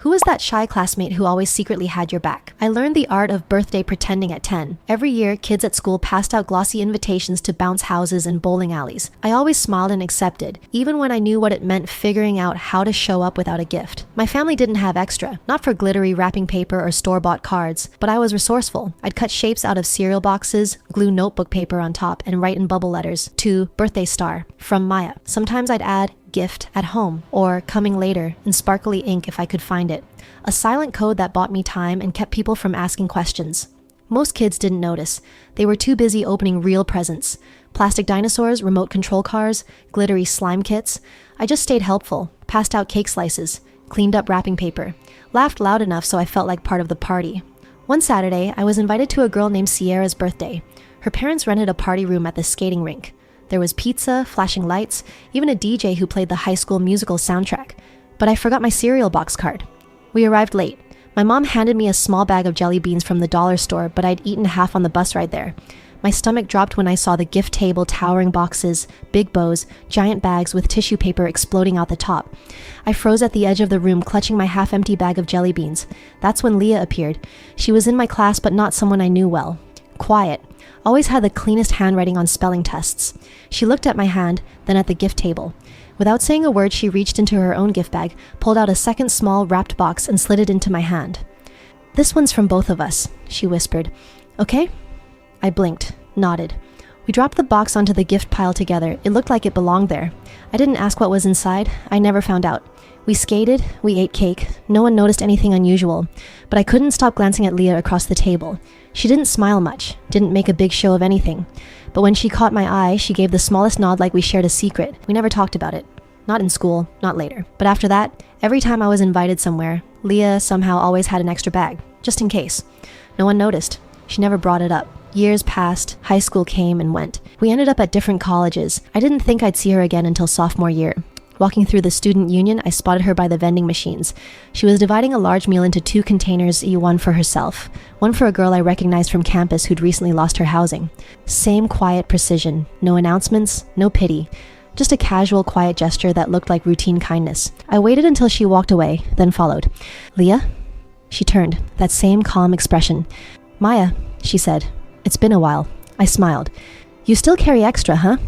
Who was that shy classmate who always secretly had your back? I learned the art of birthday pretending at 10. Every year, kids at school passed out glossy invitations to bounce houses and bowling alleys. I always smiled and accepted, even when I knew what it meant figuring out how to show up without a gift. My family didn't have extra, not for glittery wrapping paper or store-bought cards, but I was resourceful. I'd cut shapes out of cereal boxes, glue notebook paper on top, and write in bubble letters to birthday star from Maya. Sometimes I'd add gift at home or coming later in sparkly ink if I could find it. A silent code that bought me time and kept people from asking questions. Most kids didn't notice. They were too busy opening real presents. Plastic dinosaurs, remote control cars, glittery slime kits. I just stayed helpful, passed out cake slices, cleaned up wrapping paper, laughed loud enough so I felt like part of the party. One Saturday, I was invited to a girl named Sierra's birthday. Her parents rented a party room at the skating rink. There was pizza, flashing lights, even a DJ who played the High School Musical soundtrack. But I forgot my cereal box card. We arrived late. My mom handed me a small bag of jelly beans from the dollar store, but I'd eaten half on the bus ride there. My stomach dropped when I saw the gift table, towering boxes, big bows, giant bags with tissue paper exploding out the top. I froze at the edge of the room, clutching my half-empty bag of jelly beans. That's when Leah appeared. She was in my class, but not someone I knew well. Quiet. Always had the cleanest handwriting on spelling tests. She looked at my hand, then at the gift table. Without saying a word, she reached into her own gift bag, pulled out a second small wrapped box, and slid it into my hand. "This one's from both of us," she whispered. "Okay?" I blinked, nodded. We dropped the box onto the gift pile together. It looked like it belonged there. I didn't ask what was inside. I never found out. We skated, we ate cake. No one noticed anything unusual. But I couldn't stop glancing at Leah across the table. She didn't smile much, didn't make a big show of anything. But when she caught my eye, she gave the smallest nod like we shared a secret. We never talked about it. Not in school, not later. But after that, every time I was invited somewhere, Leah somehow always had an extra bag, just in case. No one noticed. She never brought it up. Years passed, high school came and went. We ended up at different colleges. I didn't think I'd see her again until sophomore year. Walking through the student union, I spotted her by the vending machines. She was dividing a large meal into 2 containers, one for herself, one for a girl I recognized from campus who'd recently lost her housing. Same quiet precision, no announcements, no pity, just a casual, quiet gesture that looked like routine kindness. I waited until she walked away, then followed. "Leah?" She turned, that same calm expression. "Maya," she said. "It's been a while." I smiled. "You still carry extra, huh?"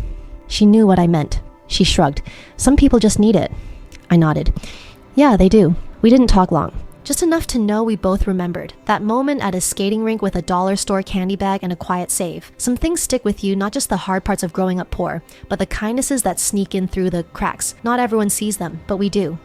She knew what I meant. She shrugged. "Some people just need it." I nodded. "Yeah, they do." We didn't talk long. Just enough to know we both remembered. That moment at a skating rink with a dollar store candy bag and a quiet save. Some things stick with you, not just the hard parts of growing up poor, but the kindnesses that sneak in through the cracks. Not everyone sees them, but we do.